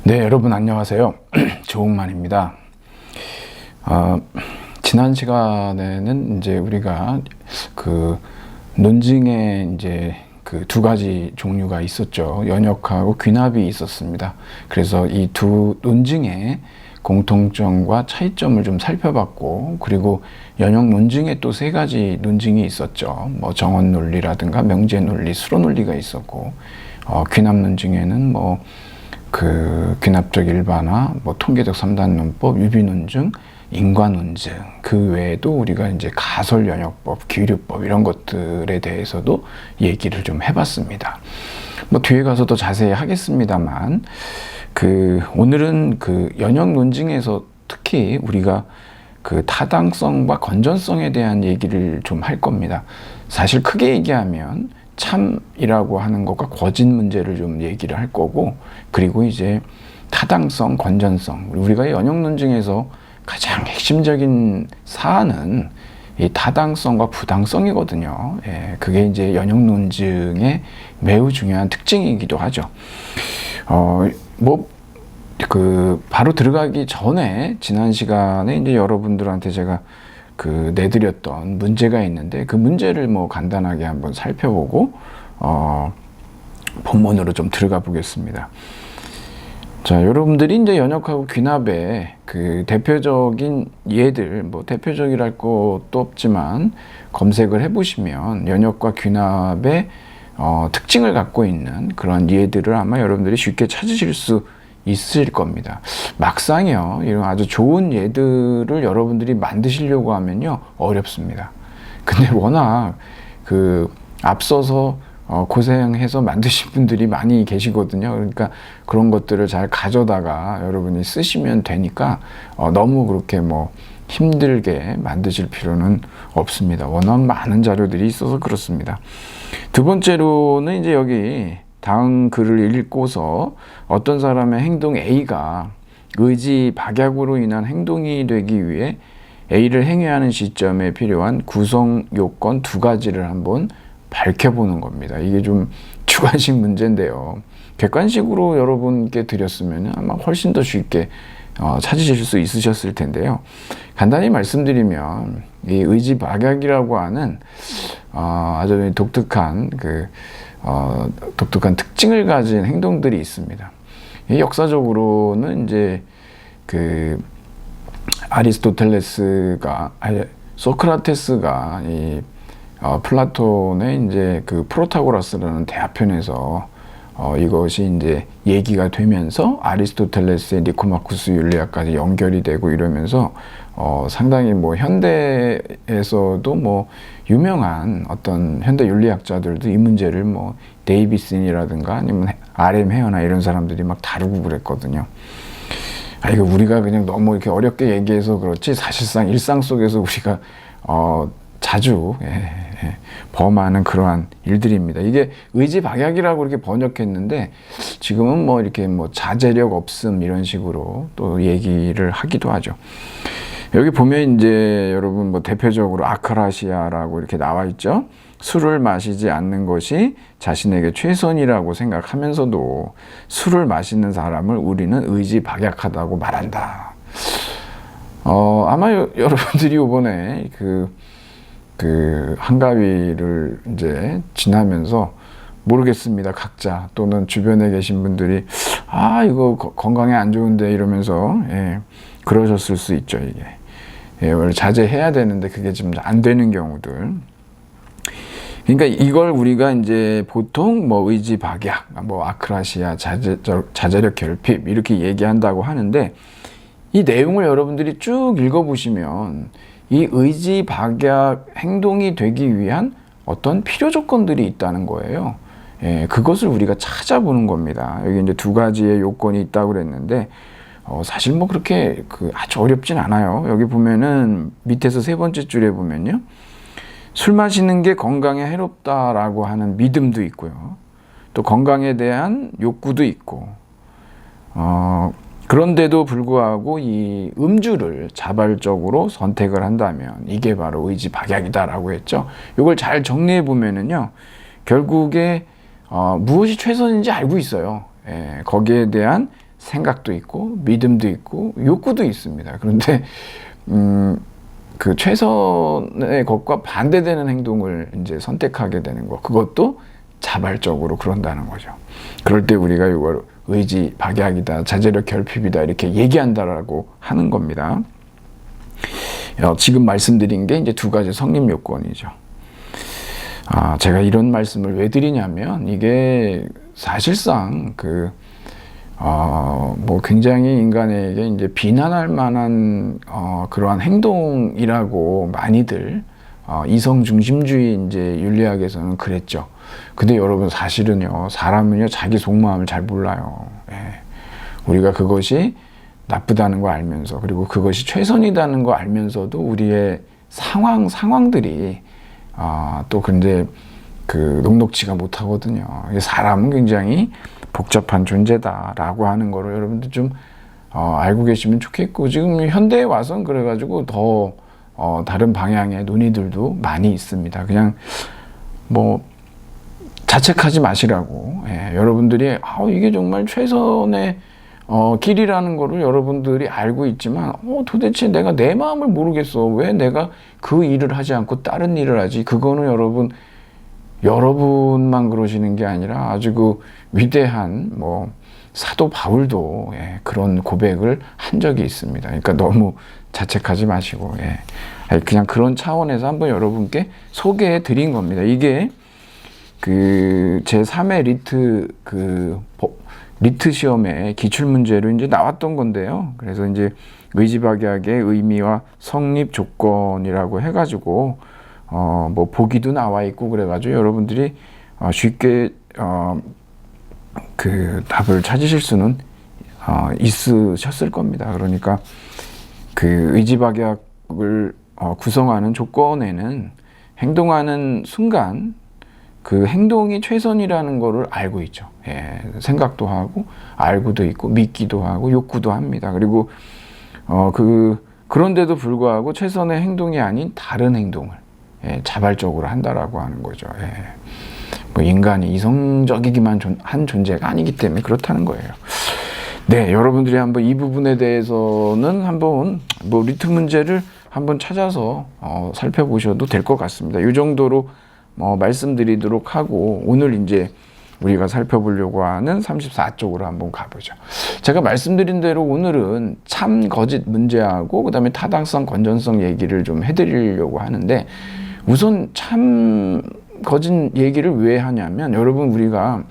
네, 여러분 안녕하세요. 조홍만입니다. 지난 시간에는 이제 우리가 그 논증에 이제 그 두 가지 종류가 있었죠. 연역하고 귀납이 있었습니다. 그래서 이 두 논증의 공통점과 차이점을 좀 살펴봤고, 그리고 연역 논증에 또 세 가지 논증이 있었죠. 뭐 정언 논리라든가 명제 논리, 수로 논리가 있었고, 귀납 논증에는 그 귀납적 일반화, 통계적 3단 논법, 유비 논증, 인과 논증, 그 외에도 우리가 이제 가설 연역법, 기류법 이런 것들에 대해서도 얘기를 좀 해봤습니다. 뒤에 가서 더 자세히 하겠습니다만, 오늘은 그 연역 논증에서 특히 우리가 그 타당성과 건전성에 대한 얘기를 좀 할 겁니다. 사실 크게 얘기하면 참이라고 하는 것과 거짓 문제를 좀 얘기를 할 거고, 그리고 이제 타당성, 건전성, 우리가 연역 논증에서 가장 핵심적인 사안은 이 타당성과 부당성이거든요. 그게 이제 연역 논증의 매우 중요한 특징이기도 하죠. 바로 들어가기 전에 지난 시간에 이제 여러분들한테 제가 내드렸던 문제가 있는데, 그 문제를 간단하게 한번 살펴보고 본문으로 좀 들어가 보겠습니다. 자, 여러분들이 이제 연역하고 귀납의 그 대표적인 예들, 대표적이랄 것도 없지만 검색을 해보시면 연역과 귀납의 특징을 갖고 있는 그런 예들을 아마 여러분들이 쉽게 찾으실 수 있을 겁니다. 막상요, 이런 아주 좋은 예들을 여러분들이 만드시려고 하면요, 어렵습니다. 근데 워낙 앞서서 고생해서 만드신 분들이 많이 계시거든요. 그러니까 그런 것들을 잘 가져다가 여러분이 쓰시면 되니까 너무 그렇게 힘들게 만드실 필요는 없습니다. 워낙 많은 자료들이 있어서 그렇습니다. 두 번째로는 이제 여기 다음 글을 읽고서 어떤 사람의 행동 A가 의지 박약으로 인한 행동이 되기 위해 A를 행해야 하는 시점에 필요한 구성 요건 두 가지를 한번 밝혀보는 겁니다. 이게 좀 주관식 문제인데요. 객관식으로 여러분께 드렸으면 아마 훨씬 더 쉽게 찾으실 수 있으셨을 텐데요. 간단히 말씀드리면 이 의지 박약이라고 하는 아주 독특한 독특한 특징을 가진 행동들이 있습니다. 역사적으로는 이제 소크라테스가 플라톤의 이제 프로타고라스라는 대화편에서 이것이 이제 얘기가 되면서 아리스토텔레스의 니코마코스 윤리학까지 연결이 되고 이러면서 상당히 현대에서도 유명한 어떤 현대 윤리학자들도 이 문제를 데이비슨이라든가 아니면 RM 헤어나 이런 사람들이 막 다루고 그랬거든요. 이거 우리가 그냥 너무 이렇게 어렵게 얘기해서 그렇지, 사실상 일상 속에서 우리가 자주 범하는 그러한 일들입니다. 이게 의지 박약이라고 이렇게 번역했는데, 지금은 이렇게 자제력 없음 이런 식으로 또 얘기를 하기도 하죠. 여기 보면 이제 여러분 대표적으로 아크라시아라고 이렇게 나와 있죠. 술을 마시지 않는 것이 자신에게 최선이라고 생각하면서도 술을 마시는 사람을 우리는 의지 박약하다고 말한다. 아마 여러분들이 이번에 한가위를 이제 지나면서 모르겠습니다. 각자 또는 주변에 계신 분들이 이거 건강에 안 좋은데 이러면서 그러셨을 수 있죠. 이게 원래 자제해야 되는데 그게 좀 안 되는 경우들. 그러니까 이걸 우리가 이제 보통 의지 박약, 아크라시아, 자제력 결핍 이렇게 얘기한다고 하는데, 이 내용을 여러분들이 쭉 읽어보시면 이 의지 박약 행동이 되기 위한 어떤 필요 조건들이 있다는 거예요. 그것을 우리가 찾아보는 겁니다. 여기 이제 두 가지의 요건이 있다고 그랬는데, 사실 그렇게 아주 어렵진 않아요. 여기 보면은 밑에서 세 번째 줄에 보면요, 술 마시는 게 건강에 해롭다라고 하는 믿음도 있고요, 또 건강에 대한 욕구도 있고, 그런데도 불구하고 이 음주를 자발적으로 선택을 한다면 이게 바로 의지 박약이다라고 했죠. 이걸 잘 정리해 보면은요, 결국에 무엇이 최선인지 알고 있어요. 거기에 대한 생각도 있고 믿음도 있고 욕구도 있습니다. 그런데 그 최선의 것과 반대되는 행동을 이제 선택하게 되는 것, 그것도 자발적으로 그런다는 거죠. 그럴 때 우리가 이걸 의지 박약이다, 자제력 결핍이다 이렇게 얘기한다라고 하는 겁니다. 지금 말씀드린 게 이제 두 가지 성립 요건이죠. 제가 이런 말씀을 왜 드리냐면 이게 사실상 뭐 굉장히 인간에게 이제 비난할 만한 그러한 행동이라고 많이들 이성 중심주의 이제 윤리학에서는 그랬죠. 근데 여러분 사실은요, 사람은요 자기 속마음을 잘 몰라요. 예. 우리가 그것이 나쁘다는 거 알면서, 그리고 그것이 최선이라는 거 알면서도 우리의 상황들이 또 근데 녹록지가 못하거든요. 사람은 굉장히 복잡한 존재다라고 하는 거를 여러분들 좀 알고 계시면 좋겠고, 지금 현대에 와서는 그래가지고 더 다른 방향의 논의들도 많이 있습니다. 그냥 뭐 자책하지 마시라고. 예, 여러분들이 이게 정말 최선의 길이라는 거를 여러분들이 알고 있지만 도대체 내가 내 마음을 모르겠어. 왜 내가 그 일을 하지 않고 다른 일을 하지? 그거는 여러분만 그러시는 게 아니라 아주 위대한 사도 바울도 그런 고백을 한 적이 있습니다. 그러니까 너무 자책하지 마시고 그냥 그런 차원에서 한번 여러분께 소개해 드린 겁니다. 이게 제3회 리트 시험에 기출문제로 이제 나왔던 건데요. 그래서 이제 의지박약의 의미와 성립 조건이라고 해가지고 뭐 보기도 나와 있고 그래가지고 여러분들이 쉽게 답을 찾으실 수는 있으셨을 겁니다. 그러니까 의지박약을 구성하는 조건에는 행동하는 순간 그 행동이 최선이라는 거를 알고 있죠. 생각도 하고 알고도 있고 믿기도 하고 욕구도 합니다. 그리고 그런데도 불구하고 최선의 행동이 아닌 다른 행동을 자발적으로 한다라고 하는 거죠. 뭐 인간이 이성적이기만 한 존재가 아니기 때문에 그렇다는 거예요. 네, 여러분들이 한번 이 부분에 대해서는 한번 리트 문제를 한번 찾아서 살펴보셔도 될 것 같습니다. 이 정도로 말씀드리도록 하고, 오늘 이제 우리가 살펴보려고 하는 34쪽으로 한번 가보죠. 제가 말씀드린 대로 오늘은 참 거짓 문제하고 그 다음에 타당성, 건전성 얘기를 좀 해드리려고 하는데, 우선 참 거짓 얘기를 왜 하냐면, 여러분 우리가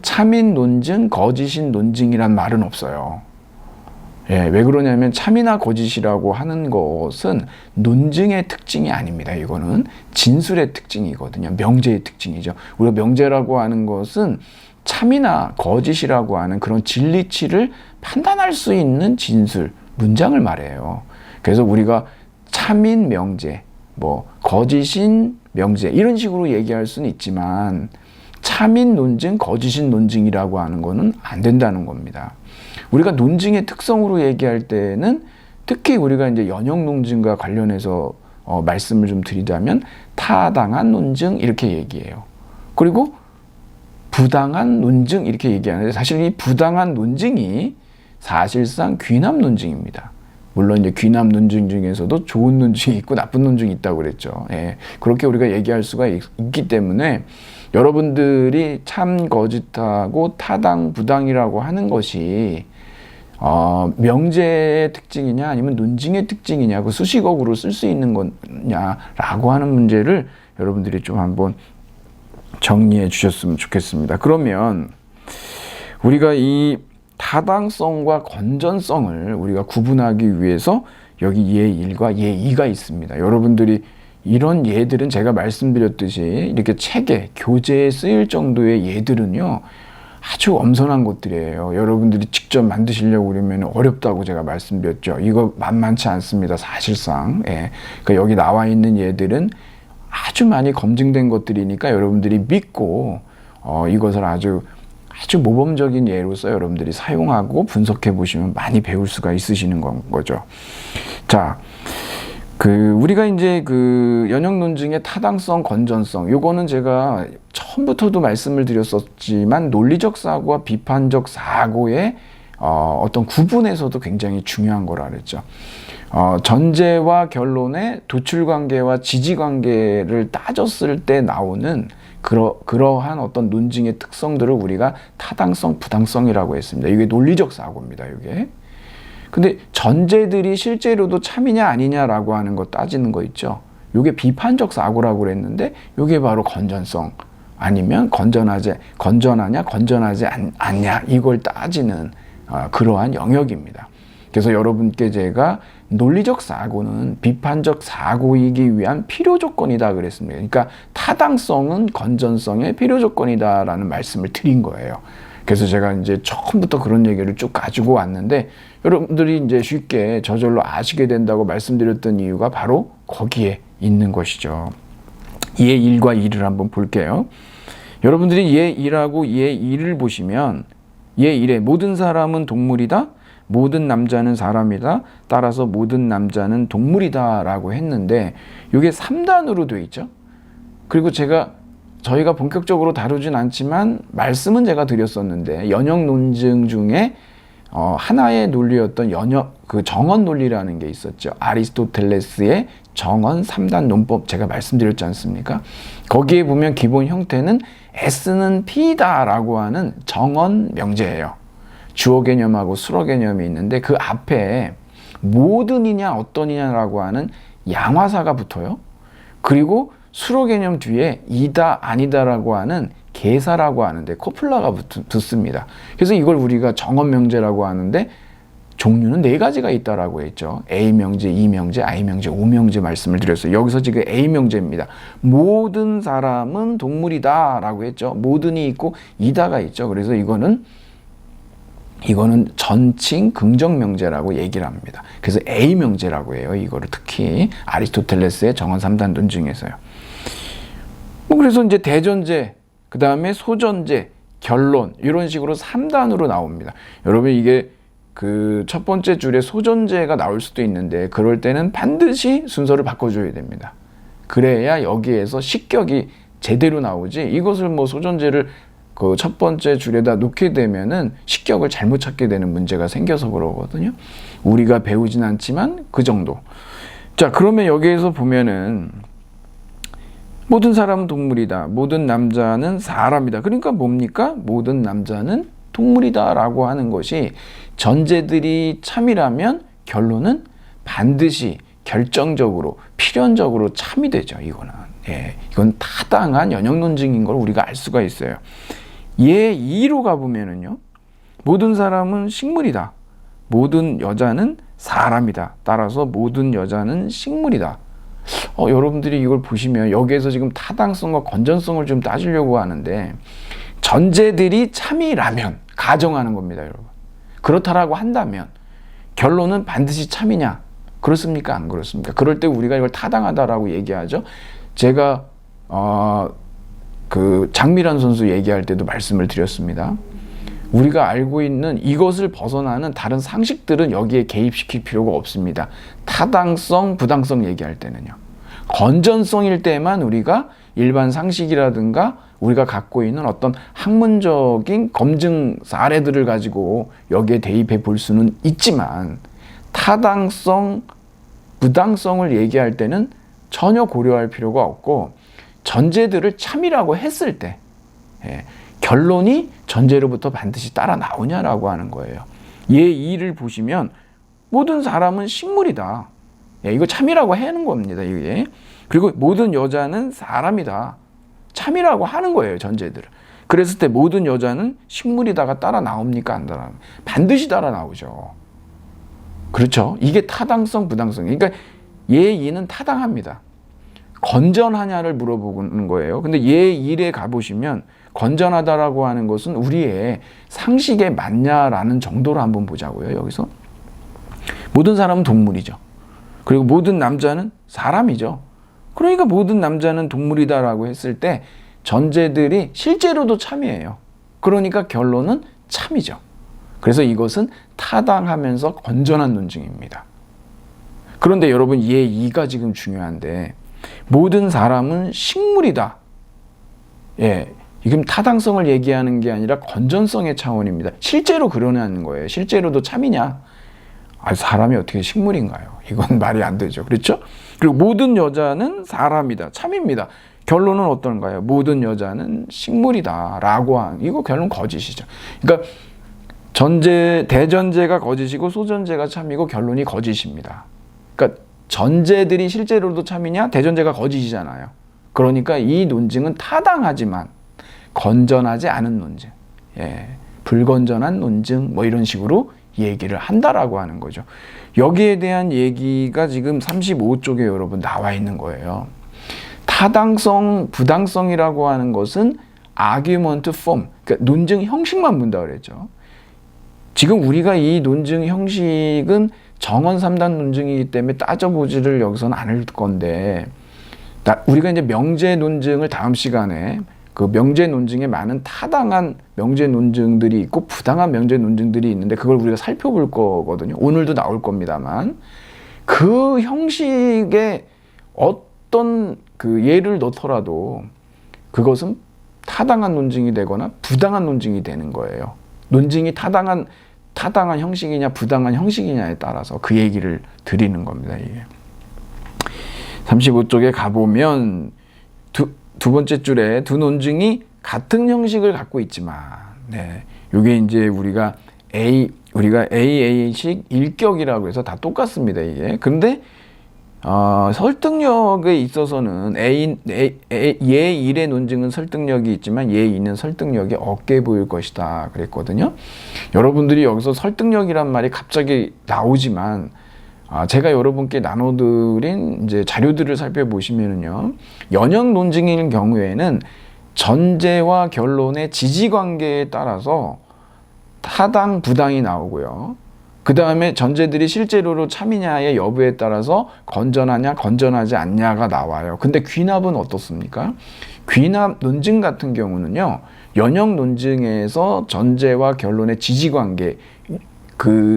참인 논증, 거짓인 논증이란 말은 없어요. 왜 그러냐면 참이나 거짓이라고 하는 것은 논증의 특징이 아닙니다. 이거는 진술의 특징이거든요. 명제의 특징이죠. 우리가 명제라고 하는 것은 참이나 거짓이라고 하는 그런 진리치를 판단할 수 있는 진술, 문장을 말해요. 그래서 우리가 참인 명제, 거짓인 명제 이런 식으로 얘기할 수는 있지만 참인 논증, 거짓인 논증이라고 하는 거는 안 된다는 겁니다. 우리가 논증의 특성으로 얘기할 때는 특히 우리가 이제 연역 논증과 관련해서 말씀을 좀 드리자면 타당한 논증 이렇게 얘기해요. 그리고 부당한 논증 이렇게 얘기하는데, 사실 이 부당한 논증이 사실상 귀납 논증입니다. 물론 이제 귀납 논증 중에서도 좋은 논증이 있고 나쁜 논증이 있다고 그랬죠. 그렇게 우리가 얘기할 수가 있기 때문에 여러분들이 참 거짓하고 타당 부당이라고 하는 것이 명제의 특징이냐 아니면 논증의 특징이냐, 그 수식어구로 쓸 수 있는 거냐라고 하는 문제를 여러분들이 좀 한번 정리해 주셨으면 좋겠습니다. 그러면 우리가 이 타당성과 건전성을 우리가 구분하기 위해서 여기 예1과 예2가 있습니다. 여러분들이 이런 예들은 제가 말씀드렸듯이 이렇게 책에, 교재에 쓰일 정도의 예들은요 아주 엄선한 것들이에요. 여러분들이 직접 만드시려고 그러면 어렵다고 제가 말씀드렸죠. 이거 만만치 않습니다. 사실상. 그러니까 여기 나와 있는 예들은 아주 많이 검증된 것들이니까 여러분들이 믿고 이것을 아주 모범적인 예로서 여러분들이 사용하고 분석해 보시면 많이 배울 수가 있으시는 거죠. 자, 우리가 이제 연역 논증의 타당성, 건전성, 요거는 제가 처음부터도 말씀을 드렸었지만 논리적 사고와 비판적 사고의 어떤 구분에서도 굉장히 중요한 거라 그랬죠. 전제와 결론의 도출관계와 지지관계를 따졌을 때 나오는 그러한 어떤 논증의 특성들을 우리가 타당성, 부당성이라고 했습니다. 이게 논리적 사고입니다. 이게. 근데 전제들이 실제로도 참이냐 아니냐라고 하는 거 따지는 거 있죠. 이게 비판적 사고라고 그랬는데 이게 바로 건전성 아니면 건전하냐 건전하지 않냐 이걸 따지는 그러한 영역입니다. 그래서 여러분께 제가 논리적 사고는 비판적 사고이기 위한 필요 조건이다 그랬습니다. 그러니까 타당성은 건전성의 필요 조건이다라는 말씀을 드린 거예요. 그래서 제가 이제 처음부터 그런 얘기를 쭉 가지고 왔는데 여러분들이 이제 쉽게 저절로 아시게 된다고 말씀드렸던 이유가 바로 거기에 있는 것이죠. 예 1과 2를 한번 볼게요. 여러분들이 예 1하고 예 2를 보시면 예 1에 모든 사람은 동물이다. 모든 남자는 사람이다. 따라서 모든 남자는 동물이다 라고 했는데 이게 3단으로 되어 있죠. 그리고 저희가 본격적으로 다루진 않지만 말씀은 제가 드렸었는데 연역 논증 중에 하나의 논리였던 정언 논리라는 게 있었죠. 아리스토텔레스의 정언 3단 논법 제가 말씀드렸지 않습니까? 거기에 보면 기본 형태는 S는 P다 라고 하는 정언 명제예요. 주어 개념하고 수어 개념이 있는데 그 앞에 모든이냐 어떤이냐라고 하는 양화사가 붙어요. 그리고 수어 개념 뒤에 이다 아니다라고 하는 계사라고 하는데 코플라가 붙습니다. 그래서 이걸 우리가 정언 명제라고 하는데 종류는 4가지가 있다라고 했죠. A 명제, E 명제, I 명제, O 명제 말씀을 드렸어요. 여기서 지금 A 명제입니다. 모든 사람은 동물이다 라고 했죠. 모든이 있고 이다가 있죠. 그래서 이거는 전칭 긍정 명제라고 얘기를 합니다. 그래서 A 명제라고 해요. 이거를 특히 아리스토텔레스의 정언 3단 논증에서요. 그래서 이제 대전제, 그 다음에 소전제, 결론 이런 식으로 3단으로 나옵니다. 여러분 이게 그 첫 번째 줄에 소전제가 나올 수도 있는데 그럴 때는 반드시 순서를 바꿔줘야 됩니다. 그래야 여기에서 식격이 제대로 나오지 이것을 뭐 소전제를 그 첫 번째 줄에다 놓게 되면은 식격을 잘못 찾게 되는 문제가 생겨서 그러거든요. 우리가 배우진 않지만 그 정도. 자, 그러면 여기에서 보면은 모든 사람은 동물이다. 모든 남자는 사람이다. 그러니까 뭡니까? 모든 남자는 동물이다 라고 하는 것이 전제들이 참이라면 결론은 반드시 결정적으로 필연적으로 참이 되죠. 이거는. 예, 이건 타당한 연역 논증인 걸 우리가 알 수가 있어요. 예 2로 가보면은요. 모든 사람은 식물이다. 모든 여자는 사람이다. 따라서 모든 여자는 식물이다. 여러분들이 이걸 보시면 여기에서 지금 타당성과 건전성을 좀 따지려고 하는데 전제들이 참이라면 가정하는 겁니다, 여러분. 그렇다라고 한다면 결론은 반드시 참이냐? 그렇습니까? 안 그렇습니까? 그럴 때 우리가 이걸 타당하다라고 얘기하죠. 제가 그 장미란 선수 얘기할 때도 말씀을 드렸습니다. 우리가 알고 있는 이것을 벗어나는 다른 상식들은 여기에 개입시킬 필요가 없습니다. 타당성, 부당성 얘기할 때는요. 건전성일 때만 우리가 일반 상식이라든가 우리가 갖고 있는 어떤 학문적인 검증 사례들을 가지고 여기에 대입해 볼 수는 있지만 타당성, 부당성을 얘기할 때는 전혀 고려할 필요가 없고 전제들을 참이라고 했을 때 결론이 전제로부터 반드시 따라 나오냐라고 하는 거예요. 예 2를 보시면 모든 사람은 식물이다. 이거 참이라고 하는 겁니다. 이게. 그리고 모든 여자는 사람이다. 참이라고 하는 거예요. 전제들을. 그랬을 때 모든 여자는 식물이다가 따라 나옵니까? 안 따라 나옵니까? 반드시 따라 나오죠. 그렇죠? 이게 타당성, 부당성. 그러니까 예 2는 타당합니다. 건전하냐를 물어보는 거예요. 근데 예 1에 가보시면 건전하다라고 하는 것은 우리의 상식에 맞냐라는 정도로 한번 보자고요. 여기서 모든 사람은 동물이죠. 그리고 모든 남자는 사람이죠. 그러니까 모든 남자는 동물이다라고 했을 때 전제들이 실제로도 참이에요. 그러니까 결론은 참이죠. 그래서 이것은 타당하면서 건전한 논증입니다. 그런데 여러분 예 2가 지금 중요한데 모든 사람은 식물이다. 예, 지금 타당성을 얘기하는 게 아니라 건전성의 차원입니다. 실제로 그러냐는 거예요. 실제로도 참이냐? 사람이 어떻게 식물인가요? 이건 말이 안 되죠. 그렇죠? 그리고 모든 여자는 사람이다. 참입니다. 결론은 어떤가요? 모든 여자는 식물이다. 라고 이거 결론 거짓이죠. 그러니까 대전제가 거짓이고 소전제가 참이고 결론이 거짓입니다. 그러니까 전제들이 실제로도 참이냐? 대전제가 거짓이잖아요. 그러니까 이 논증은 타당하지만 건전하지 않은 논증, 불건전한 논증 뭐 이런 식으로 얘기를 한다라고 하는 거죠. 여기에 대한 얘기가 지금 35쪽에 여러분 나와 있는 거예요. 타당성, 부당성이라고 하는 것은 argument form, 그러니까 논증 형식만 본다 그랬죠. 지금 우리가 이 논증 형식은 정원 3단 논증이기 때문에 따져보지를 여기서는 않을 건데, 우리가 이제 명제 논증을 다음 시간에 그 명제 논증에 많은 타당한 명제 논증들이 있고 부당한 명제 논증들이 있는데 그걸 우리가 살펴볼 거거든요. 오늘도 나올 겁니다만 그 형식에 어떤 그 예를 넣더라도 그것은 타당한 논증이 되거나 부당한 논증이 되는 거예요. 논증이 타당한 형식이냐 부당한 형식이냐에 따라서 그 얘기를 드리는 겁니다. 이게 35쪽에 가보면 두 번째 줄에 두 논증이 같은 형식을 갖고 있지만, 이게 이제 우리가 AA식 일격이라고 해서 다 똑같습니다, 이게. 근데, 설득력에 있어서는 예1의 논증은 설득력이 있지만 예2는 설득력이 없게 보일 것이다. 그랬거든요. 여러분들이 여기서 설득력이란 말이 갑자기 나오지만, 제가 여러분께 나눠드린 이제 자료들을 살펴보시면은요, 연역 논증인 경우에는 전제와 결론의 지지관계에 따라서 타당, 부당이 나오고요. 그 다음에 전제들이 실제로로 참이냐의 여부에 따라서 건전하냐, 건전하지 않냐가 나와요. 근데 귀납은 어떻습니까? 귀납 논증 같은 경우는요, 연역 논증에서 전제와 결론의 지지관계,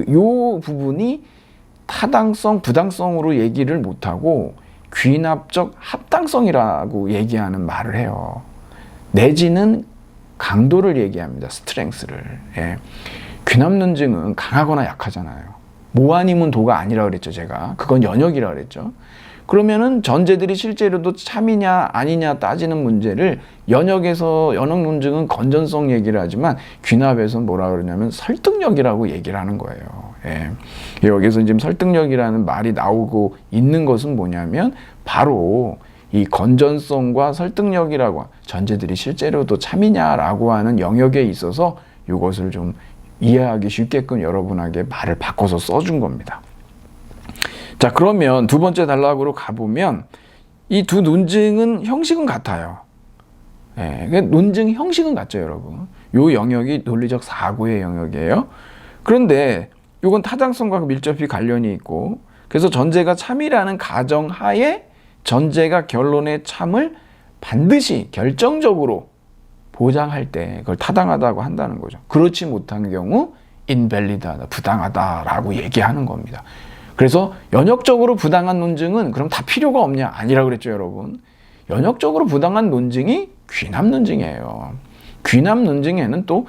요 부분이 타당성, 부당성으로 얘기를 못하고 귀납적 합당성이라고 얘기하는 말을 해요. 내지는 강도를 얘기합니다. 스트렝스를. 귀납 논증은 강하거나 약하잖아요. 모 아니면 도가 아니라 그랬죠, 제가. 그건 연역이라 그랬죠. 그러면은 전제들이 실제로도 참이냐 아니냐 따지는 문제를 연역 논증은 건전성 얘기를 하지만 귀납에서는 뭐라 그러냐면 설득력이라고 얘기를 하는 거예요. 여기서 지금 설득력이라는 말이 나오고 있는 것은 뭐냐면 바로 이 건전성과 설득력이라고 전제들이 실제로도 참이냐라고 하는 영역에 있어서 이것을 좀 이해하기 쉽게끔 여러분에게 말을 바꿔서 써준 겁니다. 자, 그러면 두 번째 단락으로 가보면 이 두 논증은 형식은 같아요. 논증 형식은 같죠, 여러분. 요 영역이 논리적 사고의 영역이에요. 그런데 이건 타당성과 밀접히 관련이 있고, 그래서 전제가 참이라는 가정하에 전제가 결론의 참을 반드시 결정적으로 보장할 때 그걸 타당하다고 한다는 거죠. 그렇지 못한 경우 인밸리드하다, 부당하다라고 얘기하는 겁니다. 그래서 연역적으로 부당한 논증은 그럼 다 필요가 없냐? 아니라 그랬죠, 여러분. 연역적으로 부당한 논증이 귀납 논증이에요. 귀납 논증에는 또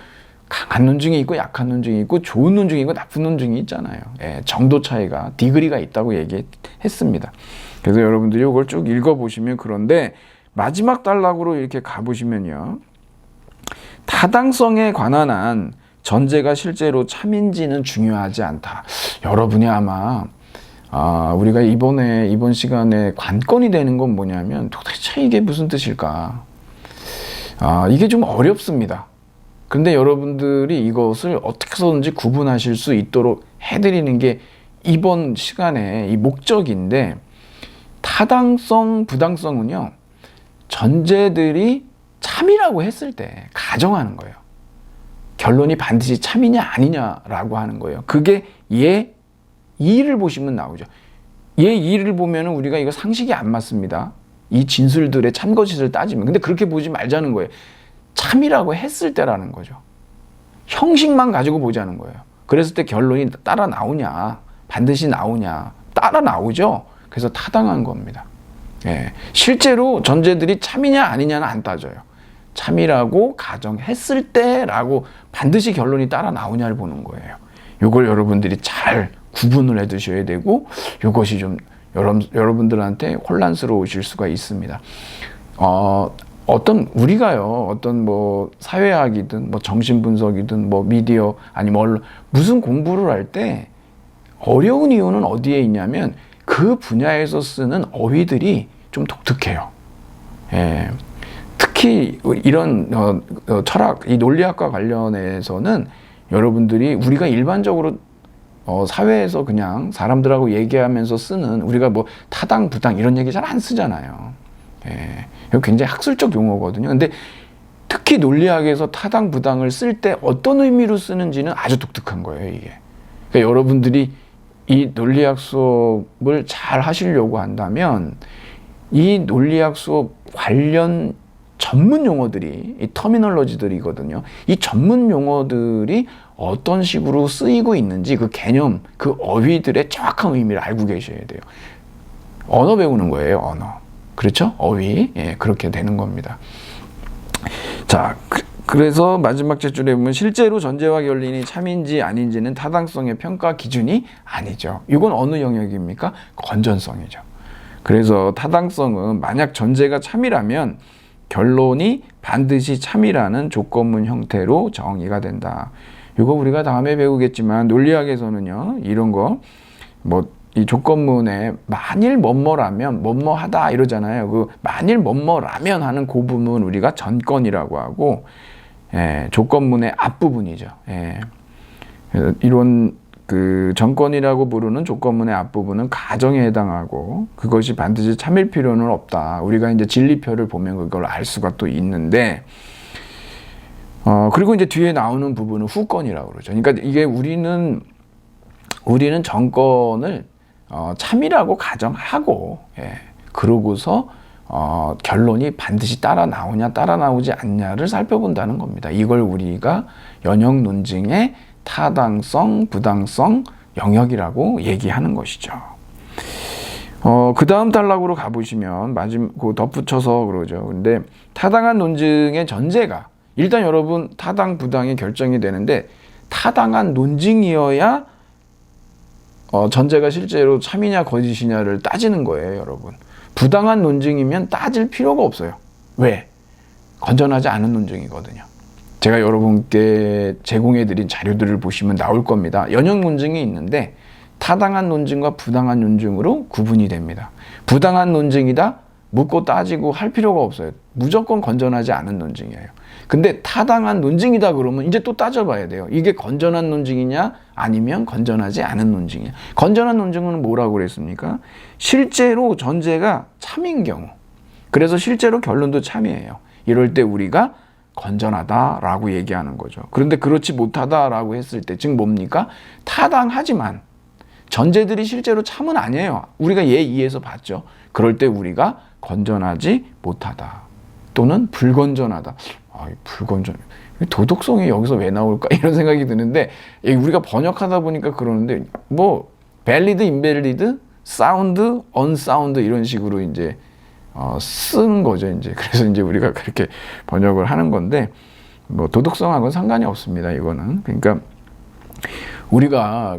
강한 논증이 있고 약한 논증이 있고 좋은 논증이 있고 나쁜 논증이 있잖아요. 정도 차이가, 디그리가 있다고 얘기했습니다. 그래서 여러분들이 이걸 쭉 읽어보시면, 그런데 마지막 단락으로 이렇게 가보시면요, 타당성에 관한 한 전제가 실제로 참인지는 중요하지 않다. 여러분이 아마 우리가 이번 시간에 관건이 되는 건 뭐냐면 도대체 이게 무슨 뜻일까? 이게 좀 어렵습니다. 근데 여러분들이 이것을 어떻게 해서든지 구분하실 수 있도록 해드리는 게 이번 시간에 이 목적인데, 타당성, 부당성은요, 전제들이 참이라고 했을 때 가정하는 거예요. 결론이 반드시 참이냐 아니냐라고 하는 거예요. 그게 예2를 보시면 나오죠. 예2를 보면 우리가 이거 상식이 안 맞습니다. 이 진술들의 참거짓을 따지면. 근데 그렇게 보지 말자는 거예요. 참이라고 했을 때라는 거죠. 형식만 가지고 보자는 거예요. 그랬을 때 결론이 따라 나오냐, 반드시 나오냐, 따라 나오죠. 그래서 타당한 겁니다. 실제로 전제들이 참이냐 아니냐는 안 따져요. 참이라고 가정했을 때라고 반드시 결론이 따라 나오냐를 보는 거예요. 이걸 여러분들이 잘 구분을 해 두셔야 되고, 이것이 좀 여러분들한테 혼란스러우실 수가 있습니다. 우리가요, 어떤 뭐 사회학이든 뭐 정신분석이든 뭐 미디어 아니면 언론, 무슨 공부를 할 때 어려운 이유는 어디에 있냐면 그 분야에서 쓰는 어휘들이 좀 독특해요. 예. 특히 이런 철학, 이 논리학과 관련해서는 여러분들이 우리가 일반적으로 사회에서 그냥 사람들하고 얘기하면서 쓰는, 우리가 뭐 타당, 부당 이런 얘기 잘 안 쓰잖아요. 예. 이거 굉장히 학술적 용어거든요. 근데 특히 논리학에서 타당, 부당을 쓸 때 어떤 의미로 쓰는지는 아주 독특한 거예요, 이게. 그러니까 여러분들이 이 논리학 수업을 잘 하시려고 한다면 이 논리학 수업 관련 전문 용어들이, 이 터미널로지들이거든요. 이 전문 용어들이 어떤 식으로 쓰이고 있는지 그 개념, 그 어휘들의 정확한 의미를 알고 계셔야 돼요. 언어 배우는 거예요, 언어. 그렇죠? 어휘. 예, 그렇게 되는 겁니다. 자, 그래서 마지막 제줄에 보면 실제로 전제와 결론이 참인지 아닌지는 타당성의 평가 기준이 아니죠. 이건 어느 영역입니까? 건전성이죠. 그래서 타당성은 만약 전제가 참이라면 결론이 반드시 참이라는 조건문 형태로 정의가 된다. 이거 우리가 다음에 배우겠지만 논리학에서는요, 이런 거 뭐 이 조건문에 만일 뭐뭐라면 뭐뭐하다 이러잖아요. 그 만일 뭐뭐라면 하는 그 부분 우리가 전건이라고 하고, 예, 조건문의 앞부분이죠. 예. 이런 그 전건이라고 부르는 조건문의 앞부분은 가정에 해당하고 그것이 반드시 참일 필요는 없다. 우리가 이제 진리표를 보면 그걸 알 수가 또 있는데, 그리고 이제 뒤에 나오는 부분은 후건이라고 그러죠. 그러니까 이게 우리는 전건을 참이라고 가정하고, 예, 그러고서 결론이 반드시 따라 나오냐 따라 나오지 않냐를 살펴본다는 겁니다. 이걸 우리가 연역 논증의 타당성, 부당성 영역이라고 얘기하는 것이죠. 그 다음 단락으로 가보시면 그 덧붙여서 그러죠. 근데 타당한 논증의 전제가, 일단 여러분 타당, 부당이 결정이 되는데 타당한 논증이어야 전제가 실제로 참이냐 거짓이냐를 따지는 거예요, 여러분. 부당한 논증이면 따질 필요가 없어요. 왜? 건전하지 않은 논증이거든요. 제가 여러분께 제공해드린 자료들을 보시면 나올 겁니다. 연역 논증이 있는데 타당한 논증과 부당한 논증으로 구분이 됩니다. 부당한 논증이다? 묻고 따지고 할 필요가 없어요. 무조건 건전하지 않은 논증이에요. 근데 타당한 논증이다 그러면 이제 또 따져봐야 돼요. 이게 건전한 논증이냐 아니면 건전하지 않은 논증이냐. 건전한 논증은 뭐라고 그랬습니까? 실제로 전제가 참인 경우, 그래서 실제로 결론도 참이에요. 이럴 때 우리가 건전하다라고 얘기하는 거죠. 그런데 그렇지 못하다라고 했을 때, 즉 뭡니까? 타당하지만 전제들이 실제로 참은 아니에요. 우리가 예 2에서 봤죠. 그럴 때 우리가 건전하지 못하다 또는 불건전하다. 불건전, 도덕성이 여기서 왜 나올까 이런 생각이 드는데, 우리가 번역하다 보니까 그러는데 뭐 valid, invalid, sound, unsound 이런 식으로 이제 쓰는 거죠. 이제 그래서 이제 우리가 그렇게 번역을 하는 건데, 뭐 도덕성하고는 상관이 없습니다. 이거는. 그러니까 우리가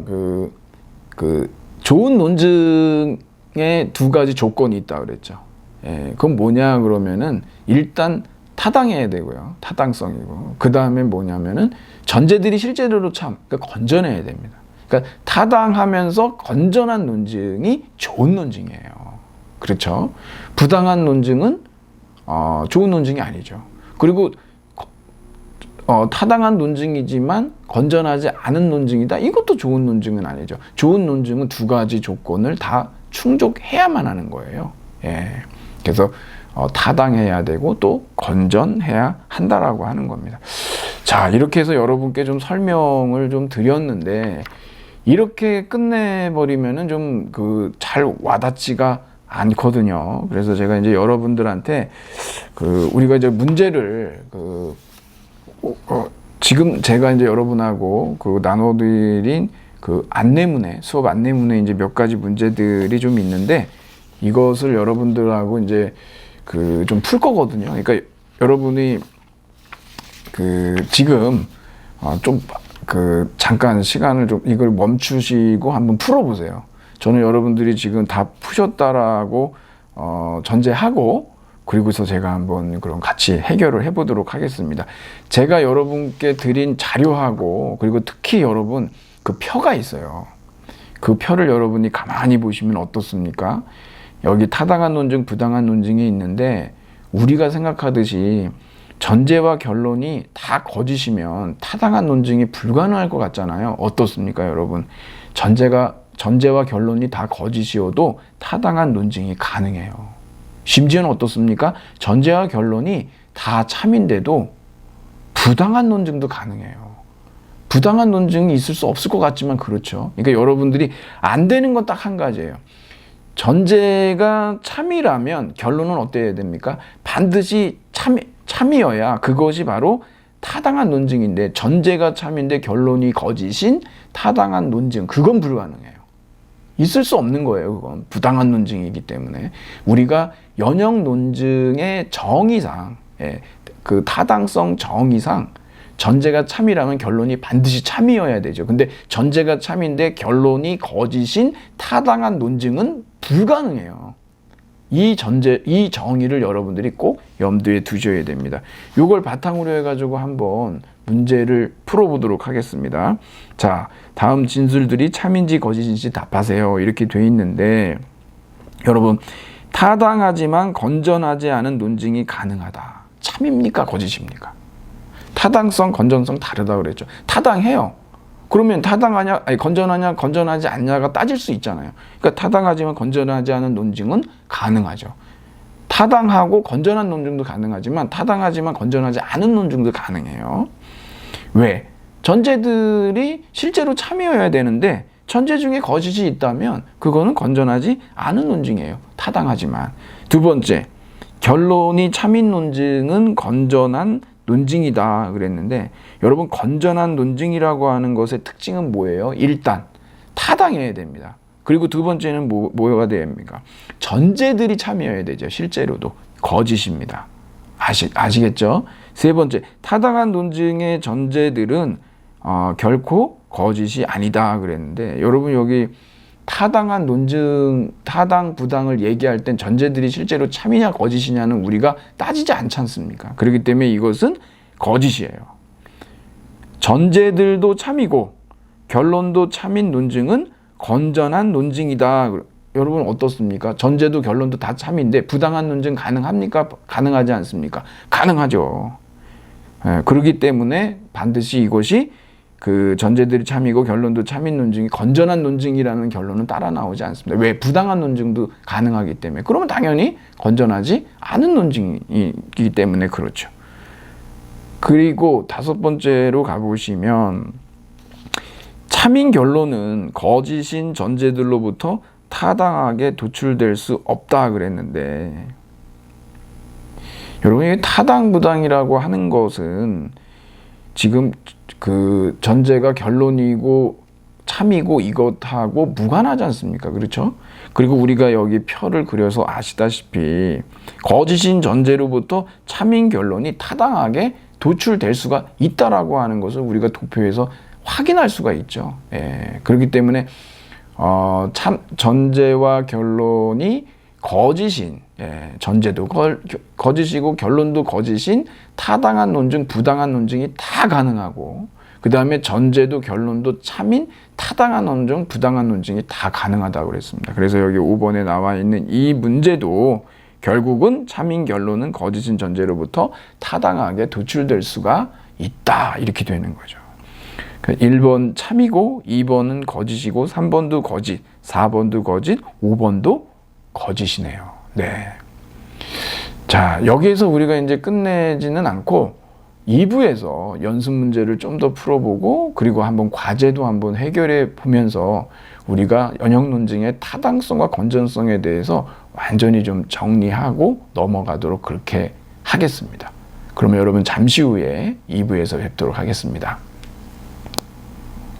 그 좋은 논증에 두 가지 조건이 있다 그랬죠. 예, 그건 뭐냐 그러면은 일단 타당해야 되고요. 타당성이고. 그 다음에 뭐냐면은 전제들이 실제로 그러니까 건전해야 됩니다. 그러니까 타당하면서 건전한 논증이 좋은 논증이에요. 그렇죠? 부당한 논증은 좋은 논증이 아니죠. 그리고 타당한 논증이지만 건전하지 않은 논증이다. 이것도 좋은 논증은 아니죠. 좋은 논증은 두 가지 조건을 다 충족해야만 하는 거예요. 예. 그래서 타당해야 되고 또 건전해야 한다라고 하는 겁니다. 자, 이렇게 해서 여러분께 좀 설명을 좀 드렸는데, 이렇게 끝내버리면은 좀 잘 와닿지가 않거든요. 그래서 제가 이제 여러분들한테 우리가 이제 문제를 지금 제가 이제 여러분하고 나눠드린 안내문에, 수업 안내문에 이제 몇 가지 문제들이 좀 있는데, 이것을 여러분들하고 이제 좀 풀 거거든요. 그러니까 여러분이 지금 좀 잠깐 시간을 좀 이걸 멈추시고 한번 풀어보세요. 저는 여러분들이 지금 다 푸셨다라고 전제하고 그리고서 제가 한번 그럼 같이 해결을 해보도록 하겠습니다. 제가 여러분께 드린 자료하고 그리고 특히 여러분 그 표가 있어요. 그 표를 여러분이 가만히 보시면 어떻습니까? 여기 타당한 논증, 부당한 논증이 있는데 우리가 생각하듯이 전제와 결론이 다 거짓이면 타당한 논증이 불가능할 것 같잖아요. 어떻습니까, 여러분? 전제와 결론이 다 거짓이어도 타당한 논증이 가능해요. 심지어는 어떻습니까? 전제와 결론이 다 참인데도 부당한 논증도 가능해요. 부당한 논증이 있을 수 없을 것 같지만 그렇죠. 그러니까 여러분들이 안 되는 건 딱 한 가지예요. 전제가 참이라면 결론은 어때야 됩니까? 반드시 참이어야 그것이 바로 타당한 논증인데 전제가 참인데 결론이 거짓인 타당한 논증, 그건 불가능해요. 있을 수 없는 거예요. 그건 부당한 논증이기 때문에 우리가 연역 논증의 정의상 그 타당성 정의상 전제가 참이라면 결론이 반드시 참이어야 되죠. 근데 전제가 참인데 결론이 거짓인 타당한 논증은 불가능해요. 이 정의를 여러분들이 꼭 염두에 두셔야 됩니다. 이걸 바탕으로 해가지고 한번 문제를 풀어보도록 하겠습니다. 자, 다음 진술들이 참인지 거짓인지 답하세요. 이렇게 돼 있는데 여러분, 타당하지만 건전하지 않은 논증이 가능하다. 참입니까? 거짓입니까? 타당성, 건전성 다르다고 그랬죠. 타당해요. 그러면 타당하냐, 아니 건전하냐, 건전하지 않냐가 따질 수 있잖아요. 그러니까 타당하지만 건전하지 않은 논증은 가능하죠. 타당하고 건전한 논증도 가능하지만 타당하지만 건전하지 않은 논증도 가능해요. 왜? 전제들이 실제로 참여해야 되는데 전제 중에 거짓이 있다면 그거는 건전하지 않은 논증이에요. 타당하지만. 두 번째, 결론이 참인 논증은 건전한 논증이다 그랬는데 여러분, 건전한 논증이라고 하는 것의 특징은 뭐예요? 일단 타당해야 됩니다. 그리고 두 번째는 뭐가 됩니까? 전제들이 참여해야 되죠. 실제로도 거짓입니다. 아시겠죠? 세 번째, 타당한 논증의 전제들은 결코 거짓이 아니다 그랬는데 여러분, 여기 타당한 논증, 타당, 부당을 얘기할 땐 전제들이 실제로 참이냐 거짓이냐는 우리가 따지지 않지 않습니까? 그렇기 때문에 이것은 거짓이에요. 전제들도 참이고 결론도 참인 논증은 건전한 논증이다. 여러분 어떻습니까? 전제도 결론도 다 참인데 부당한 논증 가능합니까? 가능하지 않습니까? 가능하죠. 그렇기 때문에 반드시 이것이 그 전제들이 참이고 결론도 참인 논증이 건전한 논증이라는 결론은 따라 나오지 않습니다. 왜? 부당한 논증도 가능하기 때문에. 그러면 당연히 건전하지 않은 논증이기 때문에 그렇죠. 그리고 다섯 번째로 가보시면 참인 결론은 거짓인 전제들로부터 타당하게 도출될 수 없다 그랬는데 여러분, 이 타당 부당이라고 하는 것은 지금 그 전제가 결론이고 참이고 이것하고 무관하지 않습니까? 그렇죠? 그리고 우리가 여기 표를 그려서 아시다시피 거짓인 전제로부터 참인 결론이 타당하게 도출될 수가 있다라고 하는 것을 우리가 도표에서 확인할 수가 있죠. 그렇기 때문에 전제와 결론이 거짓인, 전제도 거짓이고 결론도 거짓인 타당한 논증, 부당한 논증이 다 가능하고 그 다음에 전제도 결론도 참인 타당한 논증, 부당한 논증이 다 가능하다고 그랬습니다. 그래서 여기 5번에 나와 있는 이 문제도 결국은 참인 결론은 거짓인 전제로부터 타당하게 도출될 수가 있다, 이렇게 되는 거죠. 1번 참이고 2번은 거짓이고 3번도 거짓, 4번도 거짓, 5번도 거짓이네요. 네. 자, 여기에서 우리가 이제 끝내지는 않고 2부에서 연습 문제를 좀 더 풀어보고 그리고 한번 과제도 한번 해결해 보면서 우리가 연역 논증의 타당성과 건전성에 대해서 완전히 좀 정리하고 넘어가도록 그렇게 하겠습니다. 그러면 여러분 잠시 후에 2부에서 뵙도록 하겠습니다.